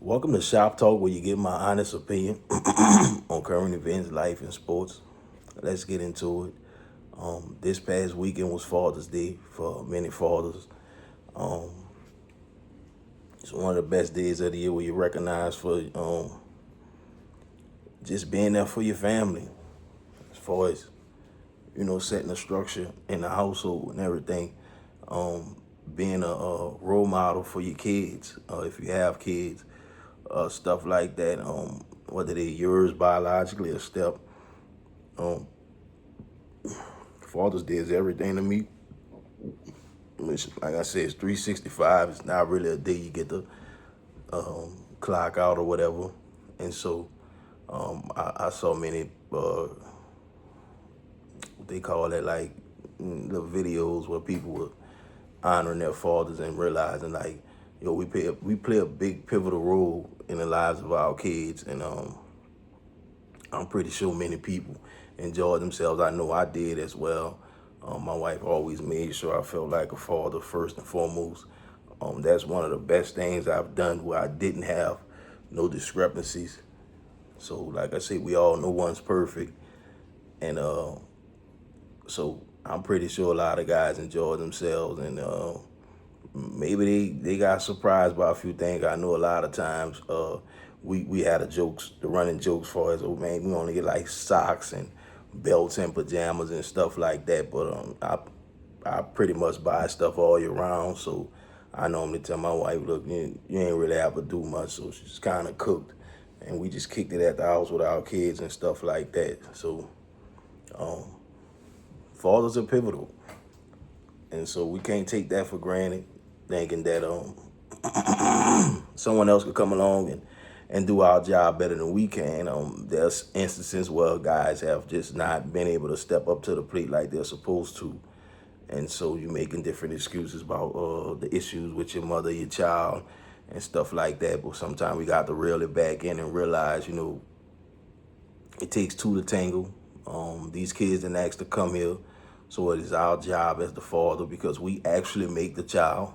Welcome to Shop Talk, where you get my honest opinion on current events, life, and sports. Let's get into it. This past weekend was Father's Day for many fathers. Um, it's one of the best days of the year where you recognize for just being there for your family, as far as setting a structure in the household and everything. Um, Being a role model for your kids, if you have kids, stuff like that. Whether they're yours biologically or step. Um, Father's Day is everything to me. Which, like I said, it's 365. It's not really a day you get to clock out or whatever. And so I saw many, what they call it, like the videos where people were honoring their fathers and realizing, like, we play a big pivotal role in the lives of our kids. And I'm pretty sure many people enjoyed themselves. I know I did as well. My wife always made sure I felt like a father first and foremost. That's one of the best things I've done, where I didn't have no discrepancies. So, like I said, we all know one's perfect. And so I'm pretty sure a lot of guys enjoyed themselves. And maybe they got surprised by a few things. I know a lot of times we had the running jokes for us. Oh man, we only get like socks and belts and pajamas and stuff like that. But I pretty much buy stuff all year round. So I normally tell my wife, look, you ain't really have to do much. So she's kind of cooked, and we just kicked it at the house with our kids and stuff like that. So fathers are pivotal, and so we can't take that for granted, thinking that someone else could come along and do our job better than we can. There's instances where guys have just not been able to step up to the plate like they're supposed to. And so you're making different excuses about the issues with your mother, your child, and stuff like that. But sometimes we got to reel it back in and realize, it takes two to tangle. These kids didn't ask to come here. So it is our job as the father, because we actually make the child.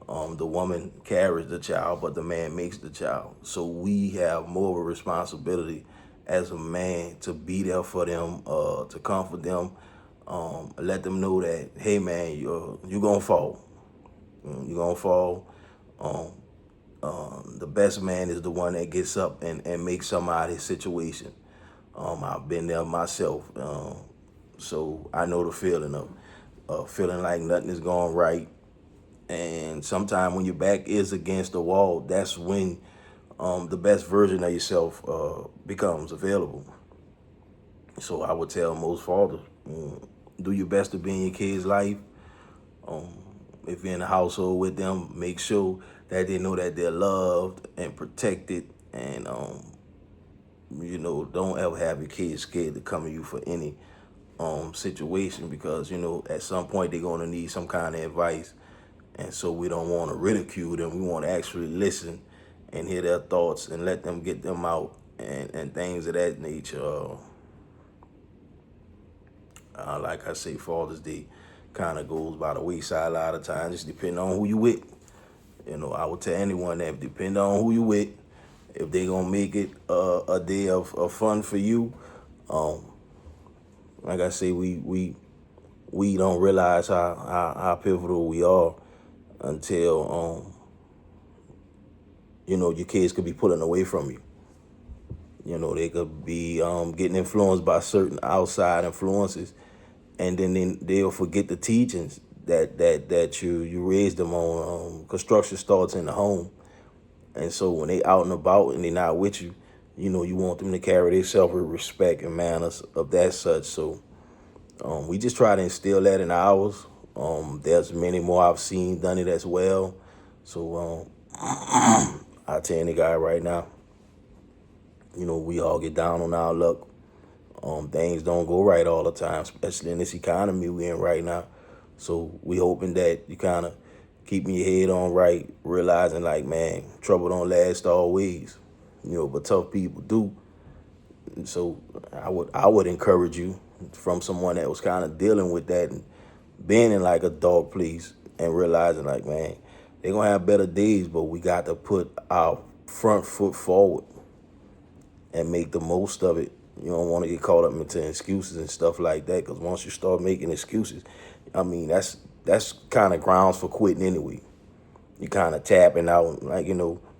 The woman carries the child, but the man makes the child. So we have more of a responsibility as a man to be there for them, to comfort them, let them know that, hey man, you're gonna fall. You're gonna fall. The best man is the one that gets up and makes some out of his situation. I've been there myself. So I know the feeling of feeling like nothing is going right. And sometimes when your back is against the wall, that's when the best version of yourself becomes available. So I would tell most fathers, do your best to be in your kids' life. If you're in the household with them, make sure that they know that they're loved and protected. And, don't ever have your kids scared to come to you for any situation, because, at some point they're going to need some kind of advice. And so we don't want to ridicule them. We want to actually listen and hear their thoughts and let them get them out, and things of that nature. Like I say, Father's Day kind of goes by the wayside a lot of times, just depending on who you with. I would tell anyone that, depending on who you with, if they going to make it a day of fun for you, like I say, we don't realize how pivotal we are until your kids could be pulling away from you. They could be getting influenced by certain outside influences, and then they'll forget the teachings that you raised them on. Construction starts in the home, and so when they out and about and they're not with you, you want them to carry themselves with respect and manners of that such. So we just try to instill that in ours. There's many more I've seen done it as well. So I tell any guy right now, we all get down on our luck. Things don't go right all the time, especially in this economy we're in right now. So we hoping that you kind of keeping your head on right, realizing like, man, trouble don't last always, but tough people do. And so I would encourage you, from someone that was kind of dealing with that and being in like a dark place, and realizing like, man, they're gonna have better days, but we got to put our front foot forward and make the most of it. You don't want to get caught up into excuses and stuff like that, because once you start making excuses, I mean, that's kind of grounds for quitting anyway. You kind of tapping out, like,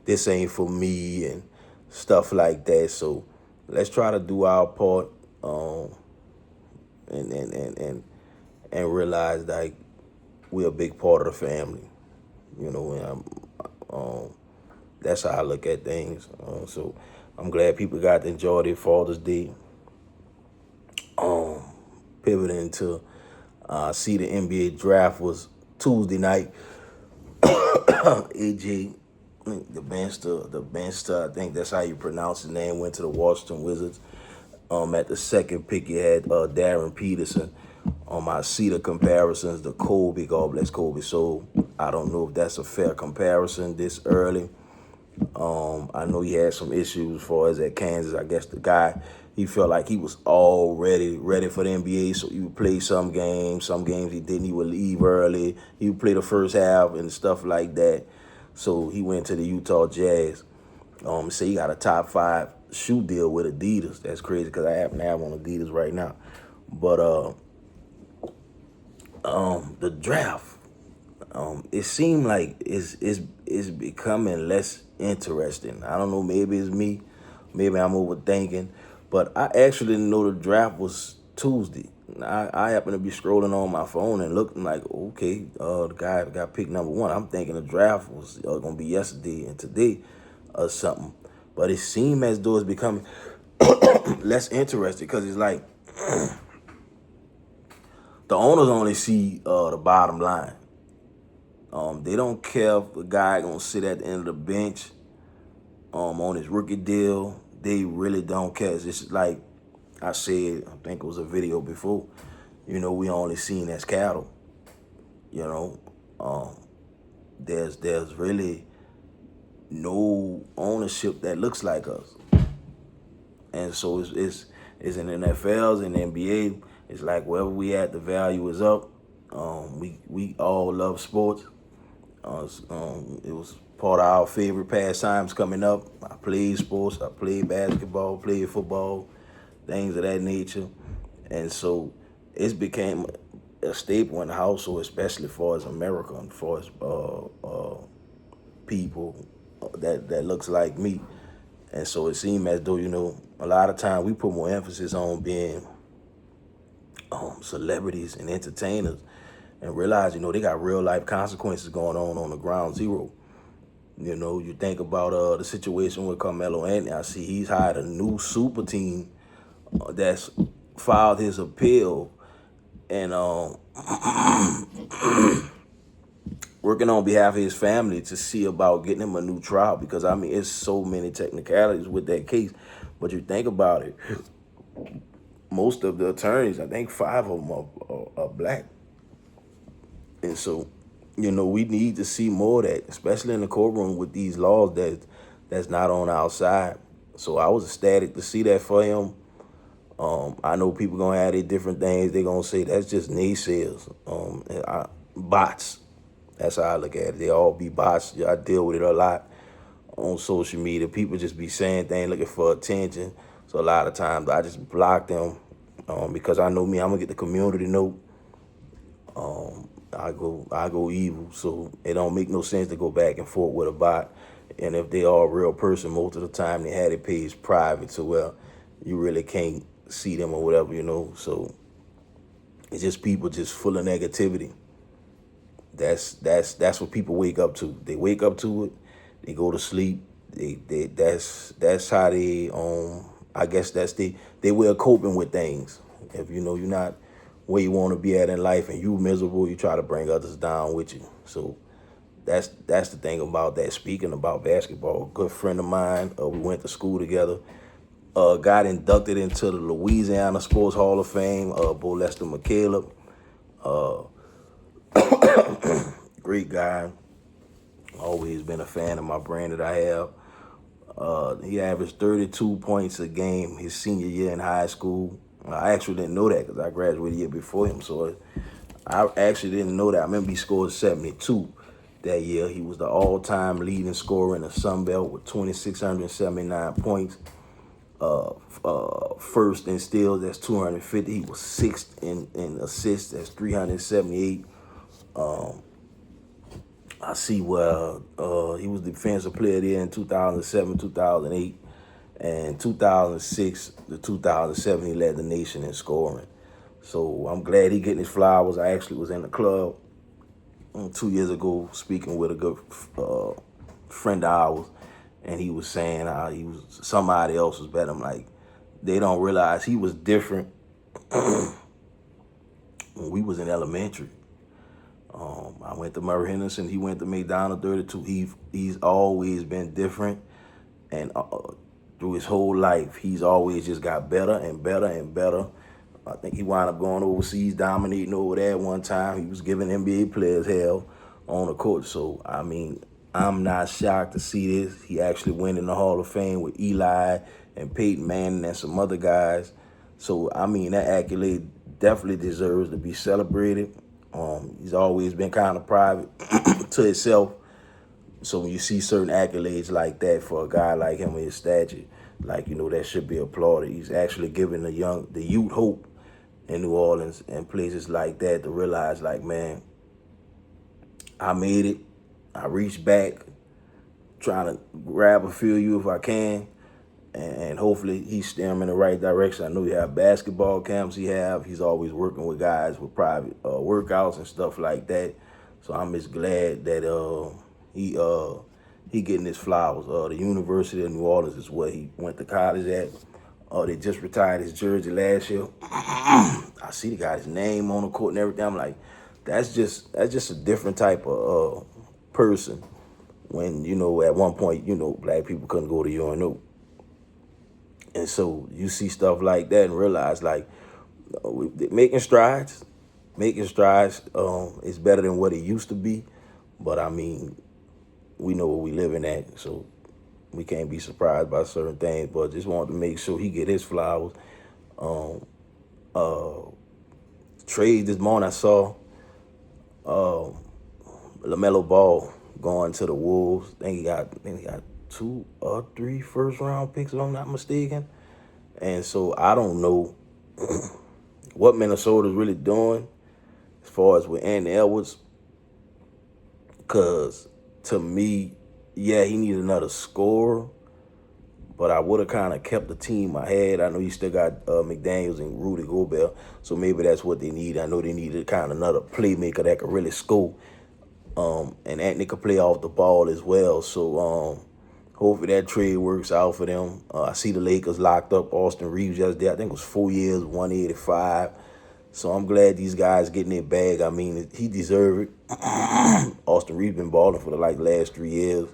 this ain't for me and stuff like that. So let's try to do our part, and realize like we're a big part of the family. And that's how I look at things. So I'm glad people got to enjoy their Father's Day. Pivoting to see the NBA draft was Tuesday night. AJ, the bench, I think that's how you pronounce his name, went to the Washington Wizards. At the second pick, you had Darren Peterson. I see the comparisons, the Kobe, God bless Kobe. So I don't know if that's a fair comparison this early. I know he had some issues as far as at Kansas. I guess the guy, he felt like he was already ready for the NBA, so he would play some games. Some games he didn't. He would leave early. He would play the first half and stuff like that. So he went to the Utah Jazz. Say he got a top 5 shoe deal with Adidas. That's crazy because I happen to have on Adidas right now. But the draft, it seemed like it's becoming less interesting. I don't know, maybe it's me, maybe I'm overthinking, but I actually didn't know the draft was Tuesday. I happened to be scrolling on my phone and looking like, okay, the guy got picked number 1. I'm thinking the draft was gonna be yesterday and today or something, but it seemed as though it's becoming less interesting because it's like the owners only see the bottom line. They don't care if a guy gonna sit at the end of the bench on his rookie deal. They really don't care. It's just like I said, I think it was a video before, we only seen as cattle. There's really no ownership that looks like us. And so it's in the NFLs and the NBA. It's like wherever we at, the value is up. We all love sports. It was part of our favorite pastimes coming up. I played sports. I played basketball, played football, things of that nature. And so it's became a staple in the household, especially for as America and for as people that looks like me. And so it seemed as though, a lot of time we put more emphasis on being celebrities and entertainers and realize, they got real life consequences going on the ground zero. You think about the situation with Carmelo Anthony. I see he's hired a new super team that's filed his appeal and working on behalf of his family to see about getting him a new trial, because I mean it's so many technicalities with that case. But you think about it, most of the attorneys, I think 5 of them are black. And so, we need to see more of that, especially in the courtroom with these laws that's not on our side. So I was ecstatic to see that for him. I know people gonna have their different things. They're gonna say that's just naysayers, bots. That's how I look at it. They all be bots. I deal with it a lot on social media. People just be saying things looking for attention. So a lot of times I just block them because I know me. I'm gonna get the community note. I go evil. So it don't make no sense to go back and forth with a bot. And if they are a real person, most of the time they had it page private, so well, you really can't see them or whatever, So it's just people just full of negativity. That's what people wake up to. They wake up to it. They go to sleep. That's how they I guess that's they way of coping with things. If you're not where you want to be at in life and you miserable, you try to bring others down with you. So that's the thing about that. Speaking about basketball, a good friend of mine, we went to school together. Got inducted into the Louisiana Sports Hall of Fame. Bo Lester McCaleb. Great guy. Always been a fan of my brand that I have. He averaged 32 points a game his senior year in high school. I actually didn't know that because I graduated a year before him. So I actually didn't know that. I remember he scored 72 that year. He was the all-time leading scorer in the Sun Belt with 2,679 points. First in steals, that's 250. He was sixth in assists, that's 378. I see where he was defensive player there in 2007, 2008, and 2006 to 2007 he led the nation in scoring. So I'm glad he getting his flowers. I actually was in the club 2 years ago speaking with a good friend of ours, and he was saying how he was somebody else was better. I'm like, they don't realize he was different when we was in elementary. I went to Murray Henderson. He went to McDonald 32. He's always been different, and through his whole life, he's always just got better and better and better. I think he wound up going overseas, dominating over there one time. He was giving NBA players hell on the court. So, I mean, I'm not shocked to see this. He actually went in the Hall of Fame with Eli and Peyton Manning and some other guys. So, I mean, that accolade definitely deserves to be celebrated. He's always been kind of private to himself. So when you see certain accolades like that for a guy like him with his stature, like, you know, that should be applauded. He's actually giving the youth hope in New Orleans and places like that to realize, like, man, I made it. I reached back, trying to grab a few of you if I can. And hopefully he's steering him in the right direction. I know you have basketball camps he's always working with guys with private workouts and stuff like that. So I'm just glad that he getting his flowers. The University of New Orleans is where he went to college at. They just retired his jersey last year. I see the guy's name on the court and everything. I'm like, that's just a different type of person. When, you know, at one point, you know, black people couldn't go to UNO. And so you see stuff like that and realize, like, making strides is better than what it used to be. But, I mean, we know what we living at, so we can't be surprised by certain things. But just wanted to make sure he get his flowers. Trade this morning, I saw LaMelo Ball going to the Wolves. I think he got 2 or 3 first-round picks, if I'm not mistaken. And so I don't know what Minnesota's really doing as far as with Anthony Edwards. Because to me, yeah, he needs another scorer. But I would have kind of kept the team I had. I know you still got McDaniels and Rudy Gobert. So maybe that's what they need. I know they needed kind of another playmaker that could really score. And Anthony could play off the ball as well. So hopefully that trade works out for them. I see the Lakers locked up Austin Reeves yesterday. I think it was 4 years, 185. So I'm glad these guys getting their bag. I mean, he deserved it. Austin Reeves been balling for the last 3 years.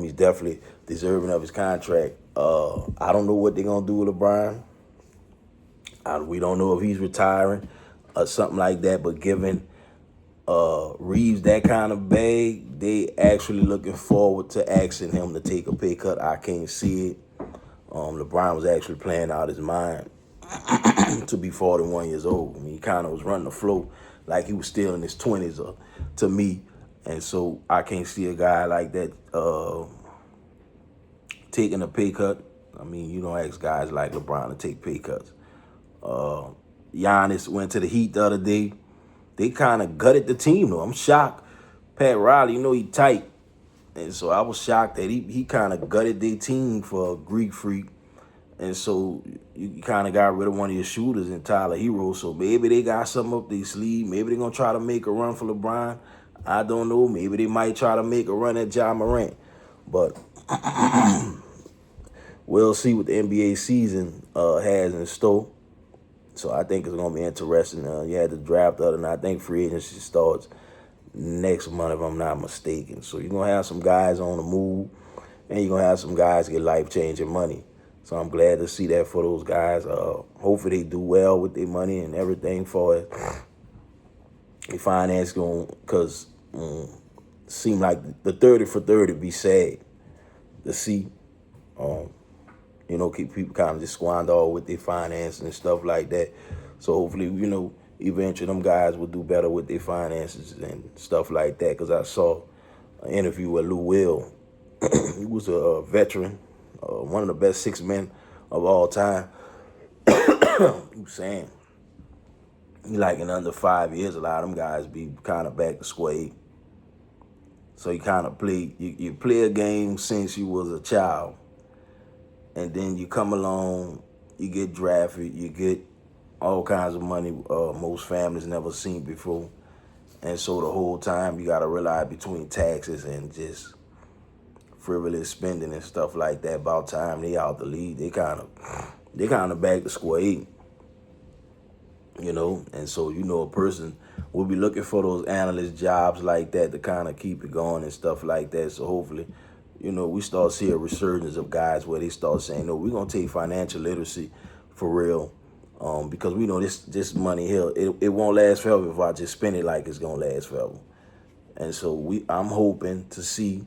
He's definitely deserving of his contract. I don't know what they're gonna do with LeBron. We don't know if he's retiring or something like that. But given Reeves that kind of bag, they actually looking forward to asking him to take a pay cut. I can't see it. LeBron was actually playing out his mind to be 41 years old. I mean, he kind of was running the flow like he was still in his 20s to me. And so I can't see a guy like that taking a pay cut. I mean, you don't ask guys like LeBron to take pay cuts. Giannis went to the Heat the other day. They kind of gutted the team, though. I'm shocked. Pat Riley, you know, he tight. And so I was shocked that he kind of gutted their team for a Greek freak. And so you kind of got rid of one of your shooters in Tyler Hero. So maybe they got something up their sleeve. Maybe they're going to try to make a run for LeBron. I don't know. Maybe they might try to make a run at Ja Morant. But we'll see what the NBA season has in store. So I think it's going to be interesting. You had the draft the other night. I think free agency starts next month, if I'm not mistaken. So you're going to have some guys on the move, and you're going to have some guys get life-changing money. So I'm glad to see that for those guys. Hopefully they do well with their money and everything for it. The finance going, because it seemed like the 30 for 30 be sad to see. You know, keep people kind of just squander all with their finances and stuff like that. So hopefully, you know, eventually them guys will do better with their finances and stuff like that. Because I saw an interview with Lou Will. He was a veteran, one of the best six men of all time. He was saying, like in under 5 years, a lot of them guys be kind of back to square eight. So you kind of play, you play a game since you was a child, and then you come along, you get drafted, you get all kinds of money most families never seen before. And so the whole time you got to rely between taxes and just frivolous spending and stuff like that. About time they out the league, they kind of back to square eight, you know. And so, you know, a person will be looking for those analyst jobs like that to kind of keep it going and stuff like that. So hopefully, you know, we start seeing a resurgence of guys where they start saying, no, we're going to take financial literacy for real. Because we know this money here, it won't last forever if I just spend it like it's going to last forever. And so I'm hoping to see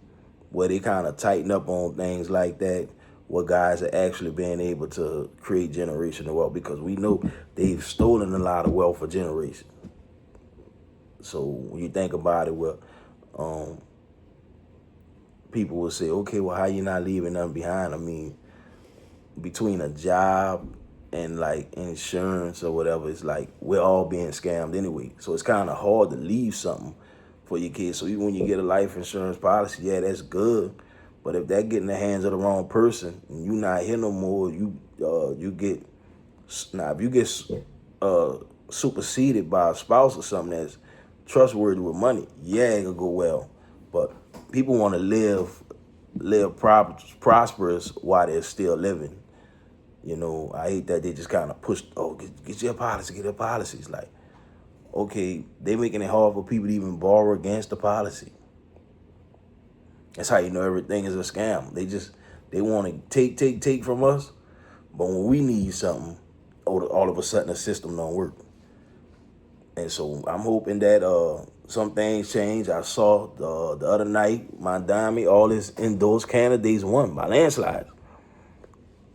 where they kind of tighten up on things like that, where guys are actually being able to create generational wealth, because we know they've stolen a lot of wealth for generations. So when you think about it, well, people will say, okay, well, how you not leaving nothing behind? I mean, between a job and like insurance or whatever, it's like we're all being scammed anyway. So it's kind of hard to leave something for your kids. So even when you get a life insurance policy, yeah, that's good. But if that get in the hands of the wrong person and you not here no more, you get, now if you get superseded by a spouse or something that's trustworthy with money, yeah, it'll go well. But people want to live prosperous while they're still living. You know, I hate that they just kind of push, oh, get your policy, get your policy. It's like, okay, they making it hard for people to even borrow against the policy. That's how you know everything is a scam. They want to take from us, but when we need something, all of a sudden the system don't work. And so I'm hoping that some things change. I saw the other night, Mondami, all his endorsed candidates won by landslides.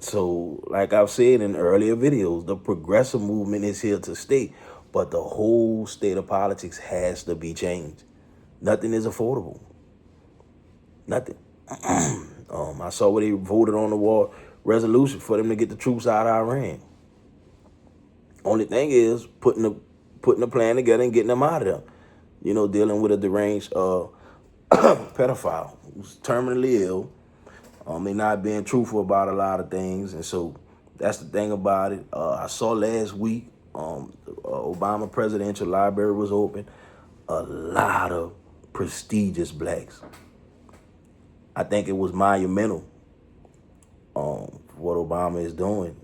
So, like I've said in earlier videos, the progressive movement is here to stay, but the whole state of politics has to be changed. Nothing is affordable. Nothing. I saw where they voted on the war resolution for them to get the troops out of Iran. Only thing is putting a plan together and getting them out of there. You know, dealing with a deranged pedophile who's terminally ill. They not being truthful about a lot of things, and so that's the thing about it. I saw last week, Obama Presidential Library was open. A lot of prestigious blacks. I think it was monumental. What Obama is doing.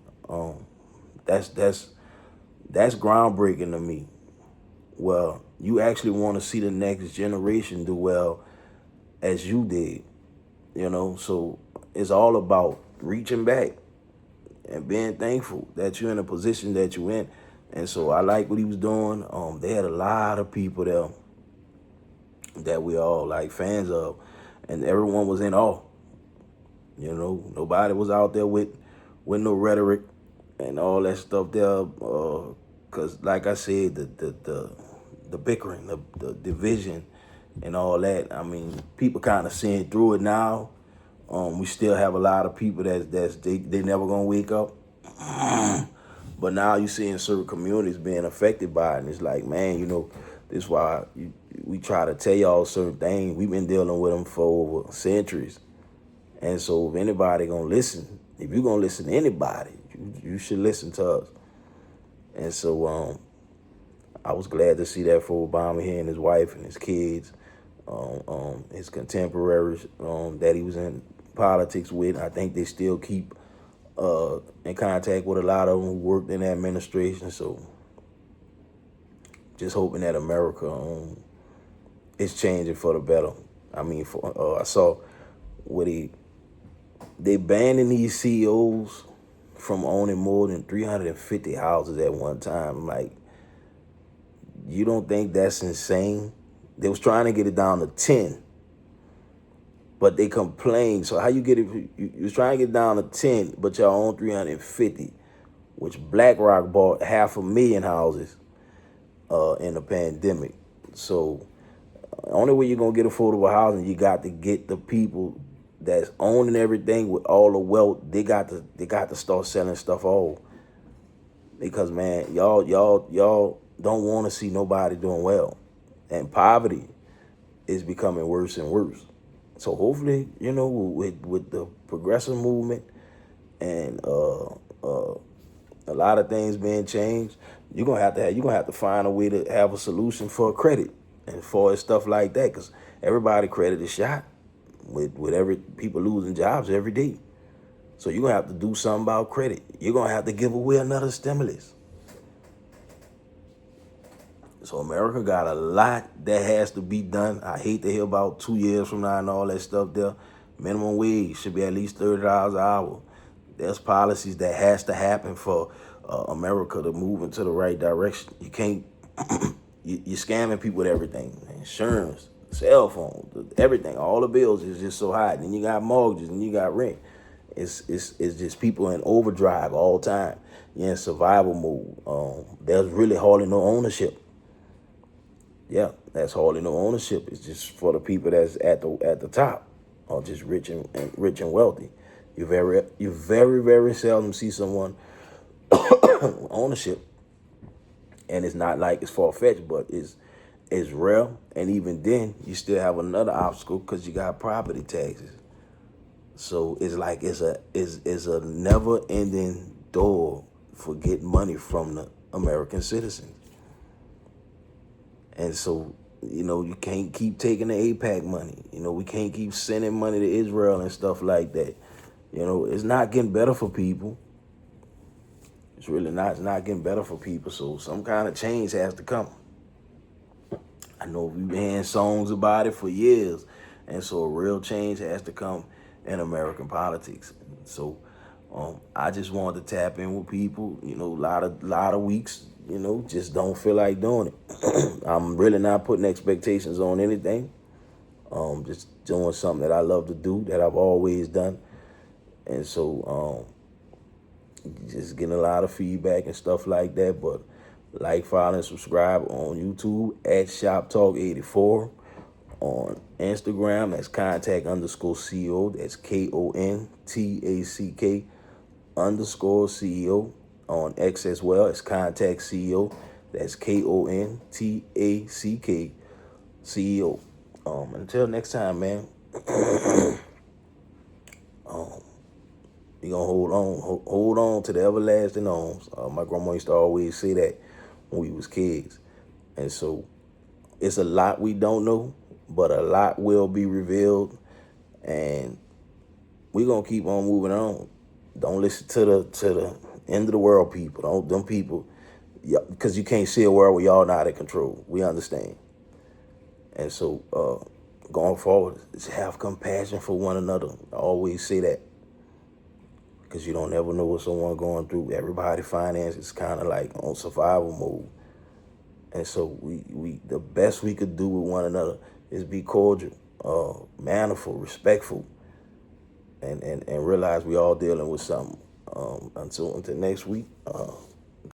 That's groundbreaking to me. Well, you actually want to see the next generation do well as you did. You know, so it's all about reaching back and being thankful that you're in a position that you're in. And so I like what he was doing. They had a lot of people there that we all like fans of, and everyone was in awe. You know, nobody was out there with no rhetoric and all that stuff there. Cause like I said, the bickering, the division, and all that. I mean, people kind of seeing through it now. We still have a lot of people they never gonna wake up. But now you seeing certain communities being affected by it, and it's like, man, you know, this is why we try to tell y'all certain things. We've been dealing with them for over centuries, and so if anybody gonna listen, if you're gonna listen to anybody, you should listen to us. And so I was glad to see that for Obama, he and his wife and his kids, his contemporaries that he was in politics with. I think they still keep in contact with a lot of them who worked in the administration. So just hoping that America is changing for the better. I mean, I saw where they banning these CEOs from owning more than 350 houses at one time. Like, you don't think that's insane? They was trying to get it down to 10, but they complained. So how you get it? You was trying to get down to 10, but y'all own 350, which BlackRock bought 500,000 houses in the pandemic. So The only way you're gonna get affordable housing, you got to get the people that's owning everything with all the wealth. They got to start selling stuff off. Because man, y'all don't want to see nobody doing well, and poverty is becoming worse and worse. So hopefully, with the progressive movement and a lot of things being changed, you're gonna have to find a way to have a solution for credit and for stuff like that, because everybody credit is shot with every people losing jobs every day. So you're gonna have to do something about credit. You're gonna have to give away another stimulus. So America got a lot that has to be done. I hate to hear about 2 years from now and all that stuff there. Minimum wage should be at least $30 an hour. There's policies that has to happen for America to move into the right direction. You can't, you're scamming people with everything. Insurance, cell phone, everything. All the bills is just so high. Then you got mortgages and you got rent. It's just people in overdrive all the time. You're in survival mode. There's really hardly no ownership. Yeah, that's hardly no ownership. It's just for the people that's at the top, or just rich and wealthy. You very seldom see someone ownership, and it's not like it's far fetched, but it's rare. And even then, you still have another obstacle because you got property taxes. So it's like it's a never ending door for getting money from the American citizens. And so, you can't keep taking the AIPAC money. We can't keep sending money to Israel and stuff like that. It's not getting better for people. It's really not. It's not getting better for people. So some kind of change has to come. I know we've been hearing songs about it for years. And so a real change has to come in American politics. So I just wanted to tap in with people. A lot of weeks, just don't feel like doing it. I'm really not putting expectations on anything. Just doing something that I love to do, that I've always done. And so just getting a lot of feedback and stuff like that. But like, follow, and subscribe on YouTube at Shop Talk 84. On Instagram, that's contact_CEO. That's KONTACK_CEO. On X as well, it's Contact CEO. That's KONTACK Until next time, man. We gonna hold on to the everlasting arms. My grandma used to always say that when we was kids. And so it's a lot we don't know, but a lot will be revealed, and we're gonna keep on moving on. Don't listen to the end of the world people. Don't them people, because you can't see a world where y'all not in control. We understand. And so going forward, just have compassion for one another. I always say that, because you don't ever know what someone going through. Everybody finances kind of like on survival mode. And so we the best we could do with one another is be cordial, mannerful, respectful, and realize we all dealing with something. Until next week,